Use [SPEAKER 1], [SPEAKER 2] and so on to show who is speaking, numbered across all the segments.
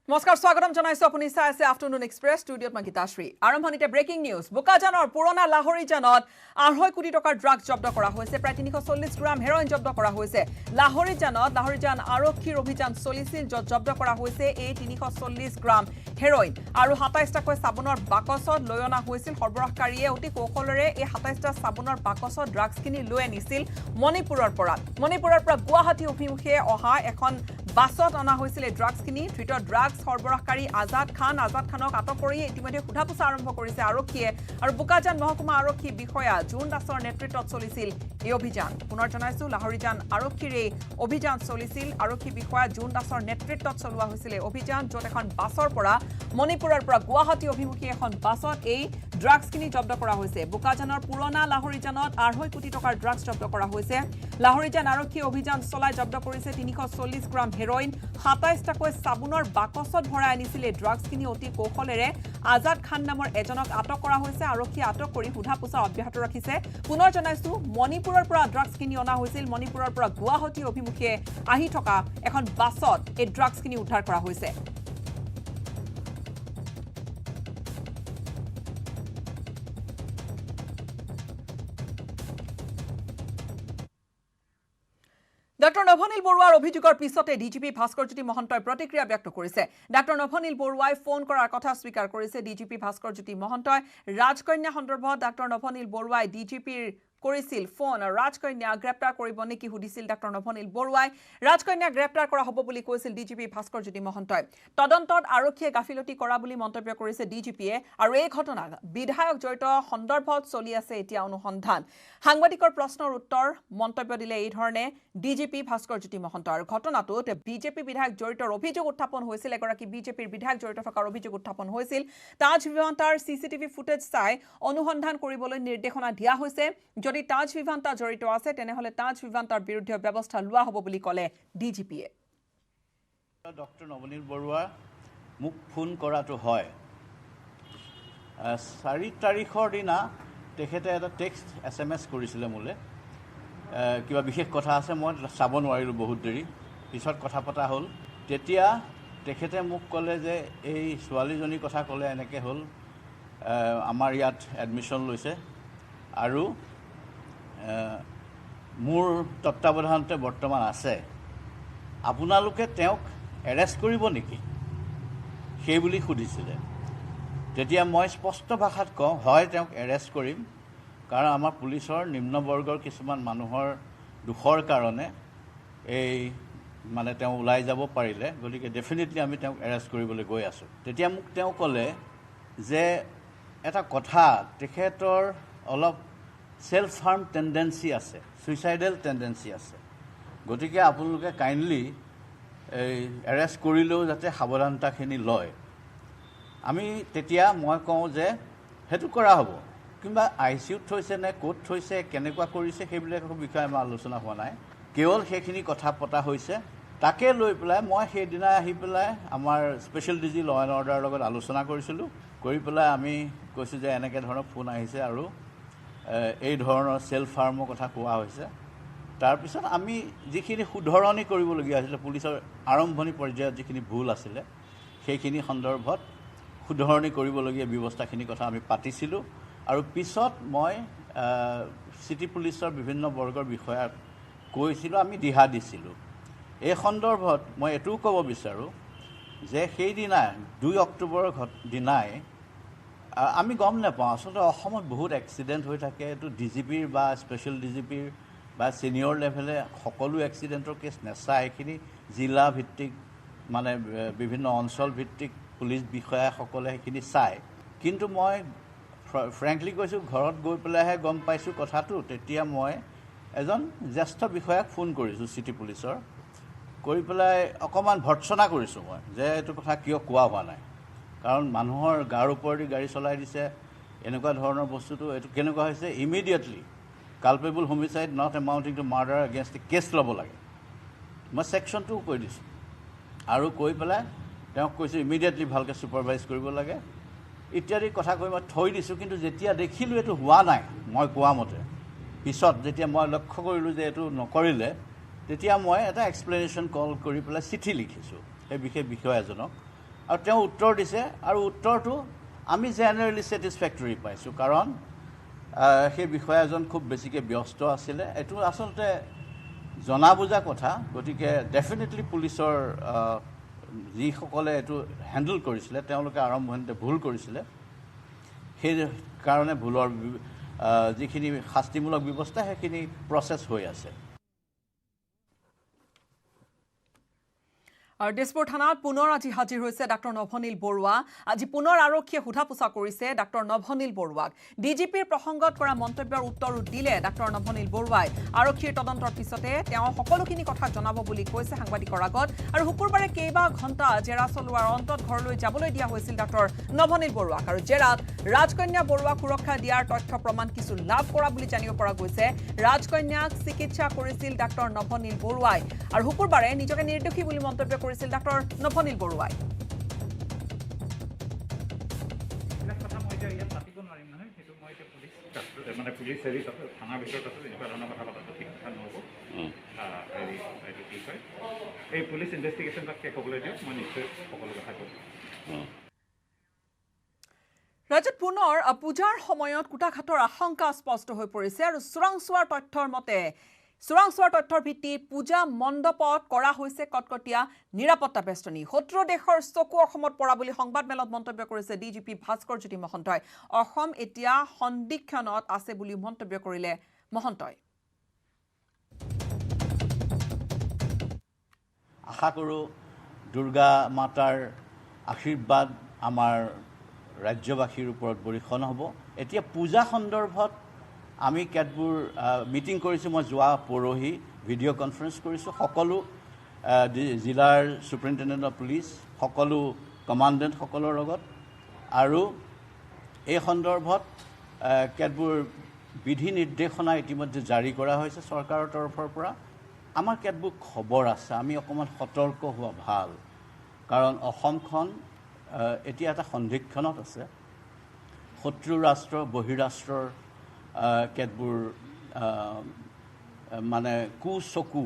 [SPEAKER 1] নমস্কাৰ স্বাগতম জনাইছো আপুনি চাই আছে আফটাৰনুন এক্সপ্ৰেছ ষ্টুডিঅ'ত মই গীতাশ্ৰী আৰম্ভণিতে ব্ৰেকিং নিউজ বোকাজানৰ পুৰণা লাহৰীজানত 2.5 কোটি টকাৰ ড্ৰাগছ জব্দ কৰা হৈছে প্ৰায় 340 গ্ৰাম হেৰইন জব্দ কৰা হৈছে লাহৰীজান আৰক্ষীৰ অভিযান চলিছিল য'ত জব্দ কৰা হৈছে এই 340 গ্ৰাম হেৰইন আৰু 27টাকৈ সাবুনৰ বাকচত লৈ অনা হৈছিল সৰবৰাহকাৰীয়ে অতি কৌশলেৰে এই 27টা সাবুনৰ বাকচত ড্ৰাগছখিনি লৈ আনিছিল মণিপুৰৰ পৰা গুৱাহাটী অভিমুখে অহা এখন বাছত অনা হৈছিল এই ড্ৰাগছখিনি ভিতৰত ড্ৰাগছ সৰবৰাহকাৰী আজাদ খানক আটক কৰি ইতিমধ্যে সোধাপোছা আৰম্ভ কৰিছে আৰক্ষীয়ে আৰু বোকাজান মহকুমা আৰক্ষী বিষয়া জুন দাসৰ নেতৃত্বত চলিছিল এই অভিযান পুনৰ জনাইছো লাহৰীজান আৰক্ষীৰ এই অভিযান চলিছিল আৰক্ষী বিষয়া জুন দাসৰ নেতৃত্বত চলোৱা হৈছিল এই অভিযান য'ত এখন বাছৰ পৰা মণিপুৰৰ পৰা গুৱাহাটী অভিমুখী এখন বাছত এই ড্ৰাগছখিনি জব্দ কৰা হৈছে বোকাজানৰ পুৰণা লাহৰীজানত 2.5 কোটি টকাৰ ড্ৰাগছ জব্দ কৰা হৈছে লাহৰীজান আৰক্ষী অভিযান চলাই জব্দ কৰিছে 340 গ্ৰাম হেৰইন 27টাকৈ সাবুনৰ বাকচত ভৰাই আনিছিল এই ড্ৰাগছখিনি অতি কৌশলেৰে আজাদ খান নামৰ এজনক আটক কৰা হৈছে আৰক্ষীয়ে আটক কৰি সোধাপোছা অব্যাহত ৰাখিছে পুনৰ জনাইছো মণিপুৰৰ পৰা ড্ৰাগছখিনি অনা হৈছিল মণিপুৰৰ পৰা গুৱাহাটী অভিমুখে আহি থকা এখন বাছত এই ড্ৰাগছখিনি উদ্ধাৰ কৰা হৈছে ডক্টৰ নভনীল বৰুৱাৰ অভিযোগৰ পিছতে ডিজিপি ভাস্কৰজ্যোতি মহন্তই প্ৰতিক্ৰিয়া ব্যক্ত কৰিছে ডক্টৰ নভনীল বৰুৱাই ফোন কৰাৰ কথা স্বীকাৰ কৰিছে ডিজিপি ভাস্কৰজ্যোতি মহন্তই ৰাজকন্যা সন্দৰ্ভত ডক্টৰ নভনীল বৰুৱাই ডিজিপিৰ কৰিছিল ফোন ৰাজকন্যা গ্ৰেপ্তাৰ কৰিব নেকি সুধিছিল ডক্টৰ নভনীল বৰুৱাই ৰাজকন্যা গ্ৰেপ্তাৰ কৰা হ'ব বুলি কৈছিল ডিজিপি ভাস্কৰজ্যোতি মহন্তই তদন্তত আৰক্ষীয়ে গাফিলতি কৰা বুলি মন্তব্য কৰিছে ডিজিপিয়ে আৰু এই ঘটনা বিধায়ক জড়িত সন্দৰ্ভত চলি আছে এতিয়া অনুসন্ধান সাংবাদিকৰ প্ৰশ্নৰ উত্তৰ মন্তব্য দিলে এই ধৰণে ডিজিপি ভাস্কৰজ্যোতি মহন্ত আৰু ঘটনাটোত বিজেপি বিধায়ক জড়িতৰ অভিযোগ উত্থাপন হৈছিল এগৰাকী বিজেপিৰ বিধায়ক জড়িত থকাৰ অভিযোগ উত্থাপন হৈছিল তাজ ভিভান্তাৰ সিসিটিভি ফুটেজ চাই অনুসন্ধান কৰিবলৈ নিৰ্দেশনা দিয়া হৈছে যদি তাজ ভিভান্তা জড়িত আছে তেনেহলে তাজ ভিভান্তাৰ বিৰুদ্ধে ব্যৱস্থা লোৱা হ'ব বুলি ক'লে ডিজিপিয়ে
[SPEAKER 2] ডক্টৰ নভনীল বৰুৱা মোক ফোন কৰাটো হয় 4 তাৰিখৰ দিনা তেখেতে এটা টেক্সট SMS কৰিছিলে মোলে কিবা বিশেষ কথা আছে মই চাব নোৱাৰিলোঁ বহুত দেৰি পিছত কথা পতা হ'ল তেতিয়া তেখেতে মোক ক'লে যে এই ছোৱালীজনীৰ কথা ক'লে এনেকৈ হ'ল আমাৰ ইয়াত এডমিশ্যন লৈছে আৰু মোৰ তত্ত্বাৱধানতে বৰ্তমান আছে আপোনালোকে তেওঁক এৰেষ্ট কৰিব নেকি সেই বুলি সুধিছিলে তেতিয়া মই স্পষ্ট ভাষাত কওঁ হয় তেওঁক এৰেষ্ট কৰিম কাৰণ আমাৰ পুলিচৰ নিম্নবৰ্গৰ কিছুমান মানুহৰ দুখৰ কাৰণে এই মানে তেওঁ ওলাই যাব পাৰিলে গতিকে ডেফিনেটলি আমি তেওঁক এৰেষ্ট কৰিবলৈ গৈ আছোঁ তেতিয়া মোক তেওঁ ক'লে যে এটা কথা তেখেতৰ অলপ সেলফ হাৰ্ম টেন্ডেন্সি আছে সুইচাইডেল টেন্ডেন্সি আছে গতিকে আপোনালোকে কাইণ্ডলি এই এৰেষ্ট কৰিলেও যাতে সাৱধানতাখিনি লয় আমি তেতিয়া মই কওঁ যে সেইটো কৰা হ'ব কিংবা ICUত থৈছে নে ক'ত থৈছে কেনেকুৱা কৰিছে সেইবিলাকৰ বিষয়ে আমাৰ আলোচনা হোৱা নাই কেৱল সেইখিনি কথা পতা হৈছে তাকে লৈ পেলাই মই সেইদিনা আহি পেলাই আমাৰ স্পেচিয়েল ডিজি ল এণ্ড অৰ্ডাৰৰ লগত আলোচনা কৰিছিলোঁ কৰি পেলাই আমি কৈছোঁ যে এনেকৈ ধৰণৰ ফোন আহিছে আৰু এই ধৰণৰ সেলফ হাৰ্মৰ কথা কোৱা হৈছে তাৰপিছত আমি যিখিনি শুধৰণি কৰিবলগীয়া হৈছিলে পুলিচৰ আৰম্ভণি পৰ্যায়ত যিখিনি ভুল আছিলে সেইখিনি সন্দৰ্ভত শুধৰণি কৰিবলগীয়া ব্যৱস্থাখিনি কথা আমি পাতিছিলোঁ আৰু পিছত মই চিটি পুলিচৰ বিভিন্ন বৰ্গৰ বিষয়াক কৈছিলোঁ আমি দিহা দিছিলোঁ এই সন্দৰ্ভত মই এইটোও ক'ব বিচাৰোঁ যে সেইদিনা 2 অক্টোবৰৰ দিনাই আমি গম নাপাওঁ আচলতে অসমত বহুত এক্সিডেণ্ট হৈ থাকে এইটো ডিজিপিৰ বা স্পেচিয়েল ডিজিপিৰ বা ছিনিয়ৰ লেভেলে সকলো এক্সিডেণ্টৰ কেছ নেচায় এইখিনি জিলা ভিত্তিক মানে বিভিন্ন অঞ্চল ভিত্তিক পুলিচ বিষয়াসকলে সেইখিনি চায় কিন্তু মই ফ্ৰেংকলি কৈছোঁ ঘৰত গৈ পেলাইহে গম পাইছোঁ কথাটো তেতিয়া মই এজন জ্যেষ্ঠ বিষয়াক ফোন কৰিছোঁ চিটি পুলিচৰ কৰি পেলাই অকণমান ভৰ্ৎসনা কৰিছোঁ মই যে এইটো কথা কিয় কোৱা হোৱা নাই কাৰণ মানুহৰ গাৰ ওপৰেদি গাড়ী চলাই দিছে এনেকুৱা ধৰণৰ বস্তুটো এইটো কেনেকুৱা হৈছে immediately culpable homicide not amounting to murder against the case ল'ব লাগে মই ছেকশ্যনটোও কৈ দিছোঁ আৰু কৈ পেলাই তেওঁক কৈছোঁ ইমিডিয়েটলি ভালকৈ ছুপাৰভাইজ কৰিব লাগে ইত্যাদি কথা কৈ মই থৈ দিছোঁ কিন্তু যেতিয়া দেখিলোঁ এইটো হোৱা নাই মই কোৱা মতে পিছত যেতিয়া মই লক্ষ্য কৰিলোঁ যে এইটো নকৰিলে তেতিয়া মই এটা এক্সপ্লেনেশ্যন কল কৰি পেলাই চিঠি লিখিছোঁ সেই বিশেষ বিষয় এজনক আৰু তেওঁ উত্তৰ দিছে আৰু উত্তৰটো আমি জেনেৰেলি ছেটিছফেক্টৰী পাইছোঁ কাৰণ সেই বিষয়াজন খুব বেছিকৈ ব্যস্ত আছিলে এইটো আচলতে জনা বুজা কথা গতিকে ডেফিনেটলি পুলিচৰ যিসকলে এইটো হেণ্ডেল কৰিছিলে তেওঁলোকে আৰম্ভণিতে ভুল কৰিছিলে সেই কাৰণে ভুলৰ যিখিনি শাস্তিমূলক ব্যৱস্থা সেইখিনি প্ৰচেছ হৈ আছে
[SPEAKER 1] আৰু দিছপুৰ থানাত পুনৰ আজি হাজিৰ হৈছে ডাক্তৰ নভনীল বৰুৱা আজি পুনৰ আৰক্ষীয়ে সোধা পোছা কৰিছে ডাক্তৰ নভনীল বৰুৱাক ডিজিপিৰ প্ৰসংগত কৰা মন্তব্যৰ উত্তৰো দিলে ডাক্তৰ নভনীল বৰুৱাই আৰক্ষীৰ তদন্তৰ পিছতে তেওঁ সকলোখিনি কথা জনাব বুলি কৈছে সাংবাদিকৰ আগত আৰু শুকুৰবাৰে কেইবা ঘণ্টা জেৰা চলোৱাৰ অন্তত ঘৰলৈ যাবলৈ দিয়া হৈছিল ডাক্তৰ নভনীল বৰুৱাক আৰু জেৰাত ৰাজকন্যা বৰুৱাক সুৰক্ষা দিয়াৰ তথ্য প্ৰমাণ কিছু লাভ কৰা বুলি জানিব পৰা গৈছে ৰাজকন্যাক চিকিৎসা কৰিছিল ডাক্তৰ নভনীল বৰুৱাই আৰু শুকুৰবাৰে নিজকে নিৰ্দোষী বুলি মন্তব্য কৰিছিল ডাক্তৰ নভনীল বৰুৱাই
[SPEAKER 3] মানে পুলিচ হেৰি থানাৰ ভিতৰত আছে এনেকুৱা ধৰণৰ কথা পতাটো ঠিক কথা নহ'ব হেৰি এইটো কি কয় এই পুলিচ ইনভেষ্টিগেশ্যনবিলাক শেষ হ'বলৈ দিয়ক মই নিশ্চয় সকলো কথা ক'ম
[SPEAKER 1] ৰাজ্যত পুনৰ পূজাৰ সময়ত কুটাঘাটৰ আশংকা স্পষ্ট হৈ পৰিছে আৰু চোৰাংচোৱাৰ তথ্যৰ ভিত্তিত পূজা মণ্ডপত কৰা হৈছে কটকটীয়া নিৰাপত্তা বেষ্টনী শত্ৰু দেশৰ চকু অসমত পৰা বুলি সংবাদমেলত মন্তব্য কৰিছে ডিজিপি ভাস্কৰ জ্যোতি মহন্তই অসম এতিয়া সন্দিক্ষণত আছে বুলি মন্তব্য কৰিলে মহন্তই
[SPEAKER 2] আশা কৰোঁ দুৰ্গা মাতাৰ আশীৰ্বাদ আমাৰ ৰাজ্যবাসীৰ ওপৰত বৰ্ষণ হ'ব এতিয়া পূজা সন্দৰ্ভত আমি কেতবোৰ মিটিং কৰিছোঁ মই যোৱা পৰহি ভিডিঅ' কনফাৰেন্স কৰিছোঁ সকলো জিলাৰ ছুপাৰিণ্টেণ্ডেণ্ট অফ পুলিচ সকলো কমাণ্ডেণ্টসকলৰ লগত আৰু এই সন্দৰ্ভত কেতবোৰ বিধি নিৰ্দেশনা ইতিমধ্যে জাৰি কৰা হৈছে চৰকাৰৰ তৰফৰ পৰা আমাৰ কেতবোৰ খবৰ আছে আমি অকণমান সতৰ্ক হোৱা ভাল কাৰণ অসমখন এতিয়া এটা সন্দিক্ষণত আছে শত্ৰু ৰাষ্ট্ৰ বহিৰাষ্ট্ৰৰ কেতবোৰ মানে কুচকু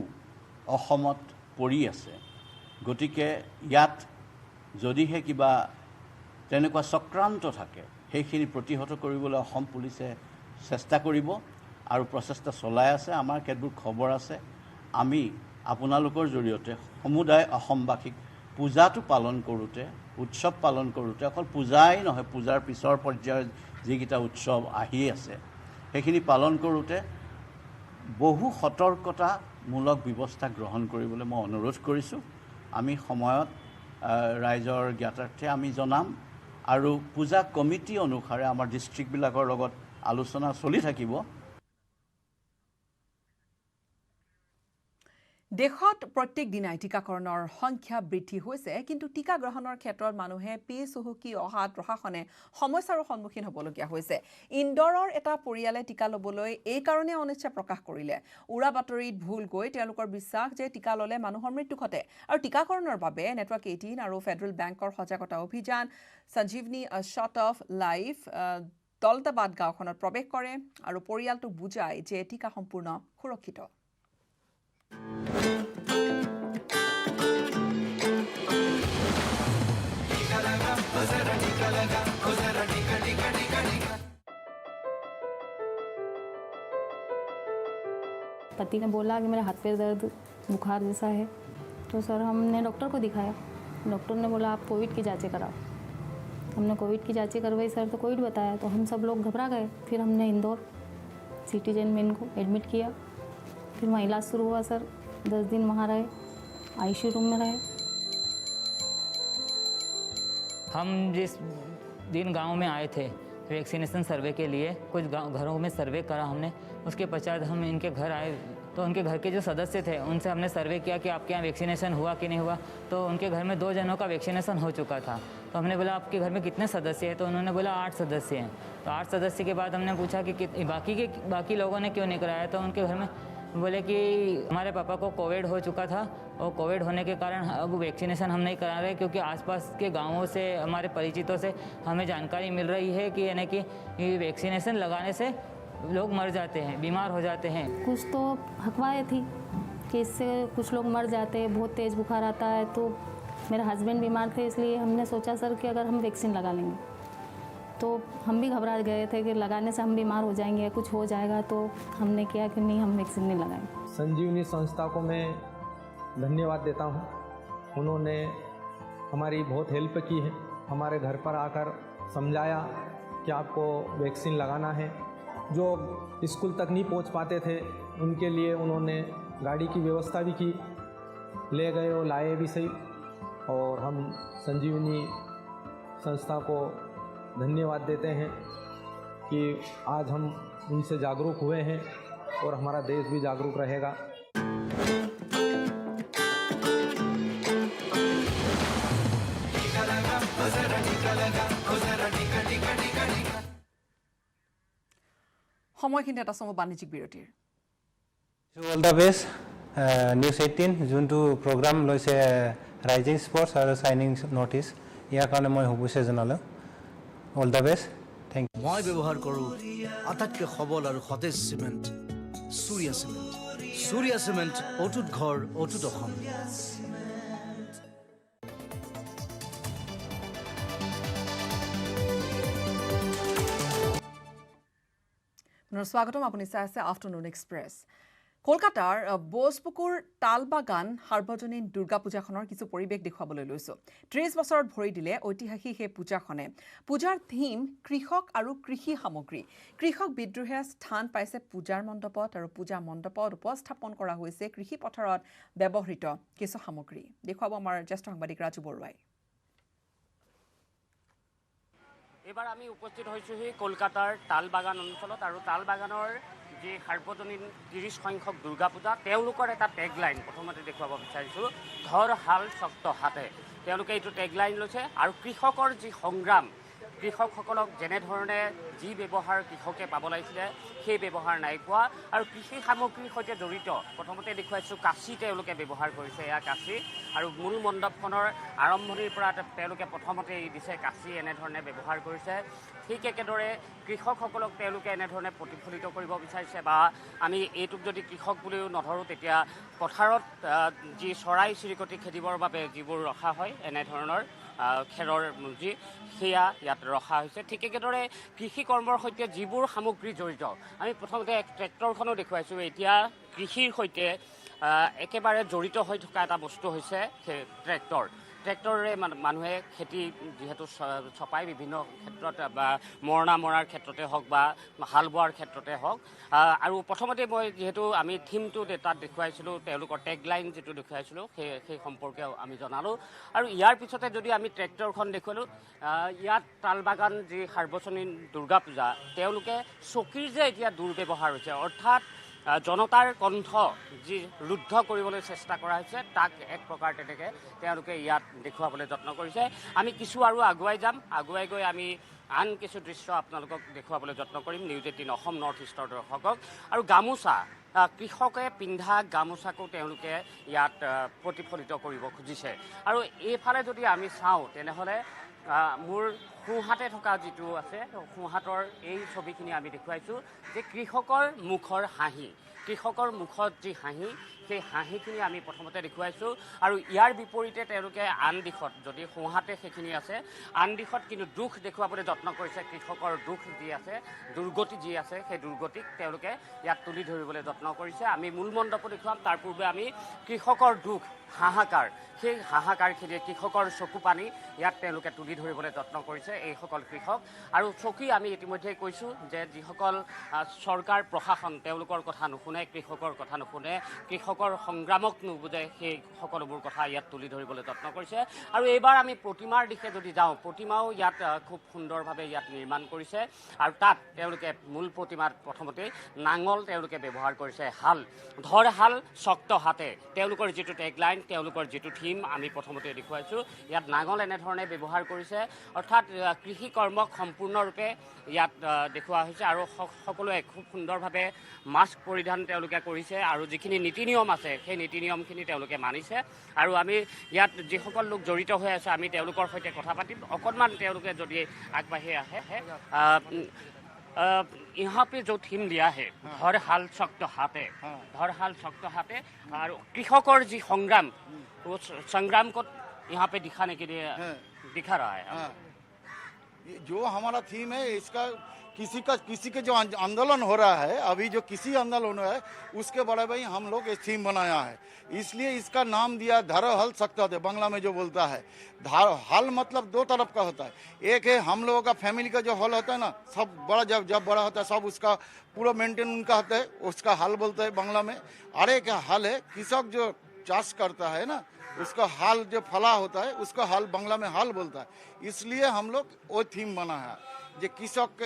[SPEAKER 2] অসমত পৰি আছে গতিকে ইয়াত যদিহে কিবা তেনেকুৱা চক্ৰান্ত থাকে সেইখিনি প্ৰতিহত কৰিবলৈ অসম পুলিচে চেষ্টা কৰিব আৰু প্ৰচেষ্টা চলাই আছে আমাৰ কেতবোৰ খবৰ আছে আমি আপোনালোকৰ জৰিয়তে সমুদায় অসমবাসীক পূজাটো পালন কৰোঁতে উৎসৱ পালন কৰোঁতে অকল পূজাই নহয় পূজাৰ পিছৰ পৰ্যায়ৰ যিকেইটা উৎসৱ আহি আছে সেইখিনি পালন কৰোঁতে বহু সতৰ্কতামূলক ব্যৱস্থা গ্ৰহণ কৰিবলৈ মই অনুৰোধ কৰিছোঁ আমি সময়ত ৰাইজৰ জ্ঞাতাৰ্থে আমি জনাম আৰু পূজা কমিটি অনুসাৰে আমাৰ ডিষ্ট্ৰিক্টবিলাকৰ লগত আলোচনা চলি থাকিব
[SPEAKER 1] দেশত প্ৰত্যেক দিনাই টিকাকৰণৰ সংখ্যা বৃদ্ধি হৈছে কিন্তু টিকা গ্ৰহণৰ ক্ষেত্ৰত মানুহে পিছ হুহুকি অহাত প্ৰশাসনে সমস্যাৰ সন্মুখীন হ'বলগীয়া হৈছে ইন্দোৰৰ এটা পৰিয়ালে টিকা ল'বলৈ এই কাৰণে অনিচ্ছা প্ৰকাশ কৰিলে উৰা বাতৰিত ভুল গৈ তেওঁলোকৰ বিশ্বাস যে টিকা ল'লে মানুহৰ মৃত্যু ঘটে আৰু টিকাকৰণৰ বাবে নেটৱৰ্ক 18 আৰু ফেডাৰেল বেংকৰ সজাগতা অভিযান সঞ্জীৱনী শ্বট অফ লাইফ দলতাবাদ গাঁওখনত প্ৰৱেশ কৰে আৰু পৰিয়ালটোক বুজায় যে টিকা সম্পূৰ্ণ সুৰক্ষিত
[SPEAKER 4] पति ने बोला कि मेरे हाथ पैर दर्द बुखार जैसा है तो सर हमने डॉक्टर को दिखाया डॉक्टर ने बोला आप कोविड की जांचें कराओ हमने कोविड की जांचें करवाई सर तो कोविड बताया तो हम सब लोग घबरा गए फिर हमने इंदौर सिटीजन में इनको एडमिट किया फिर वहाँ इलाज शुरू हुआ सर 10 दिन वहाँ रहे आईसीयू रूम में रहे
[SPEAKER 5] हम जिस दिन गांव में आए थे वैक्सीनेशन सर्वे के लिए कुछ घरों में सर्वे करा हमने उसके पश्चात हम इनके घर आए तो उनके घर के जो सदस्य थे उनसे हमने सर्वे किया कि आपके यहाँ वैक्सीनेशन हुआ कि नहीं हुआ तो उनके घर में 2 जनों का वैक्सीनेशन हो चुका था तो हमने बोला आपके घर में कितने सदस्य हैं तो उन्होंने बोला 8 सदस्य हैं तो 8 सदस्य के बाद हमने पूछा कि बाकी लोगों ने क्यों नहीं कराया तो उनके घर में बोले कि हमारे पापा को कोविड हो चुका था और कोविड होने के कारण अब वैक्सीनेशन हम नहीं करा रहे क्योंकि आसपास के गांवों से हमारे परिचितों से हमें जानकारी मिल रही है कि यानी कि वैक्सीनेशन लगाने से लोग मर जाते हैं बीमार हो जाते हैं
[SPEAKER 4] कुछ तो अफवाहें थी कि इससे कुछ लोग मर जाते हैं बहुत तेज़ बुखार आता है तो मेरा हस्बैंड बीमार थे, इसलिए हमने सोचा सर कि अगर हम वैक्सीन लगा लेंगे, तो हम भी घबरा गए थे कि लगाने से हम बीमार हो जाएंगे, कुछ हो जाएगा, तो हमने किया कि नहीं, हम वैक्सीन नहीं लगाएंगे।
[SPEAKER 6] संजीवनी संस्था को मैं धन्यवाद देता हूँ। उन्होंने हमारी बहुत हेल्प की है, हमारे घर पर आकर समझाया कि आपको वैक्सीन लगाना है। जो स्कूल तक नहीं पहुँच पाते थे उनके लिए उन्होंने गाड़ी की व्यवस्था भी की, ले गए और लाए भी सही। और हम संजीवनी संस्था को धन्यवाद देते हैं कि आज हम उनसे जागरूक हुए हैं और हमारा देश भी जागरूक रहेगा।
[SPEAKER 1] সময়খিনি এটা সময় বাণিজ্যিক বিৰতিৰ।
[SPEAKER 7] অল দ্য বেষ্ট নিউজ 18 যোনটো প্ৰগ্ৰাম লৈছে ৰাইজিং স্পৰ্টছ আৰু চাইনিং নৰ্থ ইষ্ট, ইয়াৰ কাৰণে মই শুভেচ্ছা জনালোঁ। All the best, thank you.
[SPEAKER 8] মই ব্যৱহাৰ কৰোঁ আটাইতকৈ সবল আৰু সতেজ cement, Surya cement. Surya cement, অটুট ঘৰ, অটুট অসম।
[SPEAKER 1] স্বাগতম, আপুনি চাই আছে আফটাৰনুন এক্সপ্ৰেছ। কলকাতাৰ বোজপুকুৰ তালবাগান সাৰ্বজনীন দুৰ্গা পূজাখনৰ কিছু পৰিৱেশ দেখুৱাবলৈ লৈছোঁ। 30 বছৰত ভৰি দিলে ঐতিহাসিক সেই পূজাখনে। পূজাৰ থীম কৃষক আৰু কৃষি সামগ্ৰী। কৃষক বিদ্ৰোহে স্থান পাইছে পূজাৰ মণ্ডপত, আৰু পূজা মণ্ডপত উপস্থাপন কৰা হৈছে কৃষি পথাৰত ব্যৱহৃত কিছু সামগ্ৰী। দেখুৱাব আমাৰ জ্যেষ্ঠ সাংবাদিক ৰাজু বৰুৱাই।
[SPEAKER 9] এবাৰ আমি উপস্থিত হৈছোহি কলকাতাৰ তালবাগান অঞ্চলত, আৰু তালবাগানৰ যি সাৰ্বজনীন 30 সংখ্যক দুৰ্গা পূজা, তেওঁলোকৰ এটা টেগলাইন প্ৰথমতে দেখুৱাব বিচাৰিছোঁ, ধৰ হাল শক্ত হাতে। তেওঁলোকে এইটো টেগলাইন লৈছে, আৰু কৃষকৰ যি সংগ্ৰাম, কৃষকসকলক যেনেধৰণে যি ব্যৱহাৰ কৃষকে পাব লাগিছিলে সেই ব্যৱহাৰ নাই পোৱা, আৰু কৃষি সামগ্ৰীৰ সৈতে জড়িত প্ৰথমতে দেখুৱাইছোঁ কাঁচি তেওঁলোকে ব্যৱহাৰ কৰিছে। এয়া কাঁচি, আৰু মূল মণ্ডপখনৰ আৰম্ভণিৰ পৰা তেওঁলোকে প্ৰথমতে দিছে কাঁচি, এনেধৰণে ব্যৱহাৰ কৰিছে। ঠিক একেদৰে কৃষকসকলক তেওঁলোকে এনেধৰণে প্ৰতিফলিত কৰিব বিচাৰিছে, বা আমি এইটোক যদি কৃষক বুলিও নধৰোঁ, তেতিয়া পথাৰত যি চৰাই চিৰিকটি খেদিবৰ বাবে যিবোৰ ৰখা হয় এনেধৰণৰ খেৰৰ মূৰ্তি, সেয়া ইয়াত ৰখা হৈছে। ঠিক একেদৰে কৃষি কৰ্মৰ সৈতে যিবোৰ সামগ্ৰী জড়িত, আমি প্ৰথমতে ট্ৰেক্টৰখনো দেখুৱাইছোঁ। এতিয়া কৃষিৰ সৈতে একেবাৰে জড়িত হৈ থকা এটা বস্তু হৈছে সেই ট্ৰেক্টৰ। ট্ৰেক্টৰেৰে মানুহে খেতি যিহেতু চপাই বিভিন্ন ক্ষেত্ৰত, বা মৰণা মৰাৰ ক্ষেত্ৰতে হওক বা হাল বোৱাৰ ক্ষেত্ৰতে হওক। আৰু প্ৰথমতে মই যিহেতু আমি থিমটো তাত দেখুৱাইছিলোঁ, তেওঁলোকৰ টেগলাইন যিটো দেখুৱাইছিলোঁ সেই সম্পৰ্কে আমি জনালোঁ। আৰু ইয়াৰ পিছতে যদি আমি ট্ৰেক্টৰখন দেখুৱালোঁ, ইয়াত তালবাগান যি সাৰ্বজনীন দুৰ্গা পূজা, তেওঁলোকে চকীৰ যে এতিয়া দুৰ্ব্যৱহাৰ হৈছে, অৰ্থাৎ জনতাৰ কণ্ঠ যি ৰুদ্ধ কৰিবলৈ চেষ্টা কৰা হৈছে, তাক এক প্ৰকাৰ তেনেকৈ তেওঁলোকে ইয়াত দেখুৱাবলৈ যত্ন কৰিছে। আমি কিছু আৰু আগুৱাই যাম, আগুৱাই গৈ আমি আন কিছু দৃশ্য আপোনালোকক দেখুৱাবলৈ যত্ন কৰিম, নিউজ 18 অসম নৰ্থ ইষ্টৰ দৰ্শকক। আৰু গামোচা, কৃষকে পিন্ধা গামোচাকো তেওঁলোকে ইয়াত প্ৰতিফলিত কৰিব খুজিছে। আৰু এইফালে যদি আমি চাওঁ, তেনেহ'লে মোৰ সোঁহাতে থকা যিটো আছে, সোঁহাতৰ এই ছবিখিনি আমি দেখুৱাইছোঁ যে কৃষকৰ মুখৰ হাঁহি, কৃষকৰ মুখত যি হাঁহি, সেই হাঁহিখিনি আমি প্ৰথমতে দেখুৱাইছোঁ। আৰু ইয়াৰ বিপৰীতে তেওঁলোকে আন দিশত, যদি সোঁহাতে সেইখিনি আছে, আন দিশত কিন্তু দুখ দেখুৱাবলৈ যত্ন কৰিছে। কৃষকৰ দুখ যি আছে, দুৰ্গতি যি আছে, সেই দুৰ্গতিক তেওঁলোকে ইয়াত তুলি ধৰিবলৈ যত্ন কৰিছে। আমি মূল মণ্ডপো দেখুৱাম, তাৰ পূৰ্বে আমি কৃষকৰ দুখ, হাহাকাৰ, সেই হাহাকাৰখিনি, কৃষকৰ চকু পানী ইয়াত তেওঁলোকে তুলি ধৰিবলৈ যত্ন কৰিছে এইসকল কৃষক। আৰু চকী আমি ইতিমধ্যেই কৈছোঁ যে যিসকল চৰকাৰ প্ৰশাসন তেওঁলোকৰ কথা নুশুনে, কৃষকৰ কথা নুশুনে, কৃষকৰ সংগ্ৰামক নুবুজে, সেই সকলোবোৰ কথা ইয়াত তুলি ধৰিবলৈ যত্ন কৰিছে। আৰু এইবাৰ আমি প্ৰতিমাৰ দিশে যদি যাওঁ, প্ৰতিমাও ইয়াত খুব সুন্দৰভাৱে ইয়াত নিৰ্মাণ কৰিছে। আৰু তাত তেওঁলোকে মূল প্ৰতিমাত প্ৰথমতেই নাঙল তেওঁলোকে ব্যৱহাৰ কৰিছে, হাল, ধৰ হাল শক্ত হাতে, তেওঁলোকৰ যিটো টেগলাইন, তেওঁলোকৰ যিটো থিম আমি প্ৰথমতে দেখুৱাইছোঁ। ইয়াত নাঙল এনেধৰণে ব্যৱহাৰ কৰিছে, অৰ্থাৎ কৃষি কৰ্মক সম্পূৰ্ণৰূপে ইয়াত দেখুওৱা হৈছে। আৰু সকলোৱে খুব সুন্দৰভাৱে মাস্ক পৰিধান তেওঁলোকে কৰিছে, আৰু যিখিনি নীতি নিয়ম আছে সেই নীতি নিয়মখিনি তেওঁলোকে মানিছে। আৰু আমি ইয়াত যিসকল লোক জড়িত হৈ আছে, আমি তেওঁলোকৰ সৈতে কথা পাতিম। অকণমান তেওঁলোকে যদি আগবাঢ়ি আহে। यहाँ पे जो थीम लिया है, हर हाल शक्त हाथे, हर हाल शक्त हाथे, और कृषकर जी संग्राम, वो संग्राम को यहाँ पे दिखाने के लिए दिखा रहा है।
[SPEAKER 10] हाँ, जो हमारा थीम है इसका किसी के जो आंदोलन हो रहा है, अभी जो किसी आंदोलन हो रहा है उसके बड़े भाई हम लोग ये थीम बनाया है, इसलिए इसका नाम दिया धारा हल सकता है। बांग्ला में जो बोलता है हल मतलब दो तरफ का होता है। एक है हम लोगों का फैमिली का जो हल होता है ना, सब बड़ा जब बड़ा होता है सब उसका पूरा मेंटेन उनका होता है, उसका हल बोलते हैं बांग्ला में। और एक हल है कृषक जो चाष करता है ना, उसका हाल जो फला होता है उसका हाल बांग्ला में हाल बोलता है। इसलिए हम लोग वो थीम बना है जो कृषक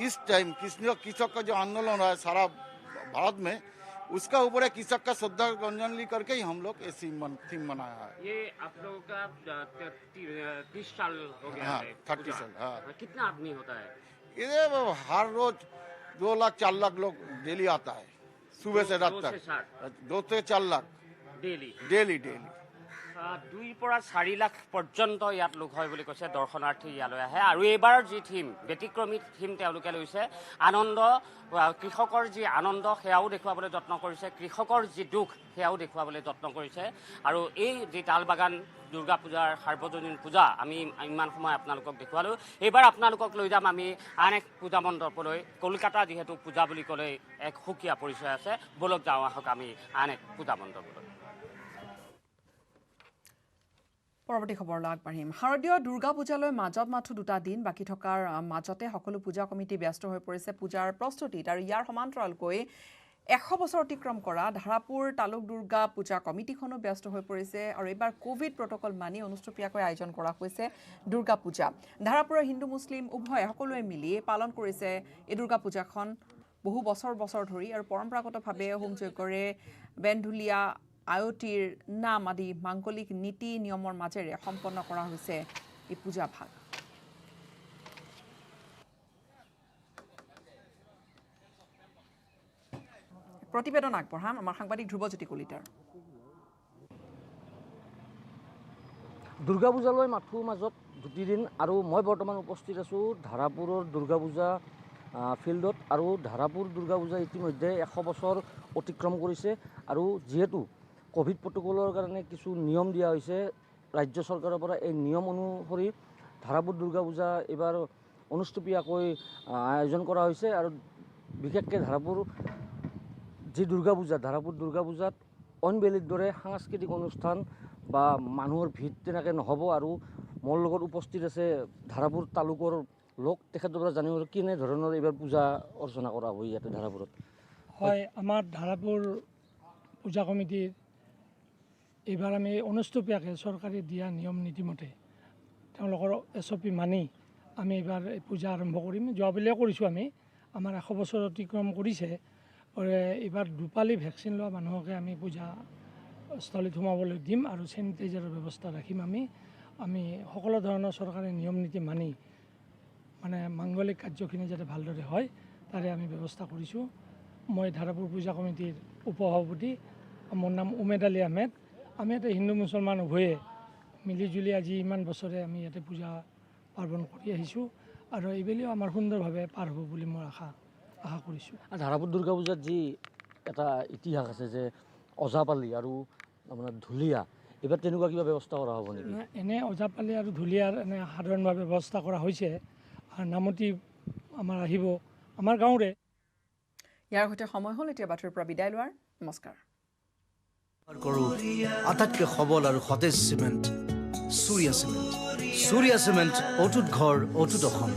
[SPEAKER 10] इस टाइम कृषक का जो आंदोलन हो रहा है सारा भारत में, उसका ऊपर कृषक का श्रद्धांजलि करके ही हम लोग ये थीम बनाया है।
[SPEAKER 9] ये आप लोगों का 30 साल हो गया है।
[SPEAKER 10] 30 साल। हाँ,
[SPEAKER 9] कितना आदमी होता है?
[SPEAKER 10] ये हर रोज 2 लाख 4 लाख लोग डेली आता है, सुबह से रात तक 2 से 4 लाख डेली।
[SPEAKER 9] 2 পৰা 4 লাখ পৰ্যন্ত ইয়াত লোক হয় বুলি কৈছে দৰ্শনাৰ্থী ইয়ালৈ আহে। আৰু এইবাৰ যি থিম ব্যতিক্ৰমী থিম তেওঁলোকে লৈছে, আনন্দ, কৃষকৰ যি আনন্দ সেয়াও দেখুৱাবলৈ যত্ন কৰিছে, কৃষকৰ যি দুখ সেয়াও দেখুৱাবলৈ যত্ন কৰিছে। আৰু এই যি তালবাগান দুৰ্গা পূজাৰ সাৰ্বজনীন পূজা আমি ইমান সময় আপোনালোকক দেখুৱালোঁ। এইবাৰ আপোনালোকক লৈ যাম আমি আন এক পূজা মণ্ডপলৈ। কলকাতা যিহেতু পূজা বুলি ক'লে এক সুকীয়া পৰিচয় আছে, বলক যাওঁ আহক আমি আন এক পূজা মণ্ডপলৈ।
[SPEAKER 1] পৰৱৰ্তী খবৰলৈ আগবাঢ়িম। শাৰদীয় দুৰ্গা পূজালৈ মাজত মাথো 2টা দিন বাকী থকাৰ মাজতে সকলো পূজা কমিটি ব্যস্ত হৈ পৰিছে পূজাৰ প্ৰস্তুতিত। আৰু ইয়াৰ সমান্তৰালকৈ 100 বছৰ অতিক্ৰম কৰা ধাৰাপুৰ তালুক দুৰ্গা পূজা কমিটিখনো ব্যস্ত হৈ পৰিছে। আৰু এইবাৰ কোভিড প্ৰট'কল মানি অনুষ্ঠিতভাৱে আয়োজন কৰা হৈছে দুৰ্গা পূজা। ধাৰাপুৰৰ হিন্দু মুছলিম উভয়ে সকলোৱে মিলি পালন কৰিছে এই দুৰ্গা পূজাখন বহু বছৰ ধৰি। আৰু পৰম্পৰাগতভাৱে হোম যজ্ঞৰে বেনঢুলীয়া আয়তীৰ নাম আদি মাংগলিক নীতি নিয়মৰ মাজেৰে সম্পন্ন কৰা হৈছে এই পূজা ভাগ। প্ৰতিবেদন আগবঢ়াম আমাৰ সাংবাদিক ধ্ৰুৱজ্যোতি কলিতাৰ।
[SPEAKER 11] দুৰ্গা পূজালৈ মাথো মাজত 2 দিন। আৰু মই বৰ্তমান উপস্থিত আছোঁ ধাৰাপুৰৰ দুৰ্গা পূজা ফিল্ডত। আৰু ধাৰাপুৰ দুৰ্গা পূজা ইতিমধ্যে 100 বছৰ অতিক্ৰম কৰিছে। আৰু যিহেতু কোভিড প্ৰট'কলৰ কাৰণে কিছু নিয়ম দিয়া হৈছে ৰাজ্য চৰকাৰৰ পৰা, এই নিয়ম অনুসৰি ধাৰাপুৰ দুৰ্গা পূজা এইবাৰ অনুষ্ঠুপীয়াকৈ আয়োজন কৰা হৈছে। আৰু বিশেষকৈ ধাৰাপুৰ যি দুৰ্গা পূজা, ধাৰাপুৰ দুৰ্গা পূজাত অইন বেলিৰ দৰে সাংস্কৃতিক অনুষ্ঠান বা মানুহৰ ভিৰ তেনেকৈ নহ'ব। আৰু মোৰ লগত উপস্থিত আছে ধাৰাপুৰ তালুকৰ লোক, তেখেতৰ পৰা জানিব কেনেধৰণৰ এইবাৰ পূজা অৰ্চনা কৰা হ'ব ইয়াতে ধাৰাপুৰত।
[SPEAKER 12] হয়, আমাৰ ধাৰাপুৰ পূজা কমিটিৰ এইবাৰ আমি অনুষ্ঠুপীয়াকৈ চৰকাৰে দিয়া নিয়ম নীতিমতে তেওঁলোকৰ SOP মানি আমি এইবাৰ পূজা আৰম্ভ কৰিম। যোৱাবেলিও কৰিছোঁ আমি, আমাৰ 100 বছৰ অতিক্ৰম কৰিছে। এইবাৰ 2 পালি ভেকচিন লোৱা মানুহকে আমি পূজা স্থলীত সোমাবলৈ দিম আৰু চেনিটাইজাৰৰ ব্যৱস্থা ৰাখিম। আমি সকলো ধৰণৰ চৰকাৰী নিয়ম নীতি মানি মানে মাংগলিক কাৰ্যখিনি যাতে ভালদৰে হয় তাৰে আমি ব্যৱস্থা কৰিছোঁ। মই ধাৰাপুৰ পূজা কমিটিৰ উপসভাপতি, মোৰ নাম উমেদ আলী আহমেদ। আমি ইয়াতে হিন্দু মুছলমান উভয়ে মিলিজুলি আজি ইমান বছৰে আমি ইয়াতে পূজা পাৰ্বণ কৰি আহিছোঁ। আৰু এইবেলিও আমাৰ সুন্দৰভাৱে পাৰ হ'ব বুলি মই আশা কৰিছোঁ।
[SPEAKER 11] ধাৰাপুৰ দুৰ্গা পূজাত যি এটা ইতিহাস আছে যে ওজাপালি আৰু আপোনাৰ ঢুলীয়া, এইবাৰ তেনেকুৱা কিবা ব্যৱস্থা কৰা হ'ব নেকি?
[SPEAKER 12] এনে ওজাপালি আৰু ঢুলীয়াৰ এনে সাধাৰণভাৱে ব্যৱস্থা কৰা হৈছে। নামতি আমাৰ আহিব আমাৰ গাঁৱৰে।
[SPEAKER 1] ইয়াৰ সৈতে সময় হ'ল এতিয়া বাতৰিৰ পৰা বিদায় লোৱাৰ। নমস্কাৰ।
[SPEAKER 8] আটাইতকৈ সবল আৰু সতেজ cement Surya cement. Surya cement অটুট ঘৰ অটুট অসম।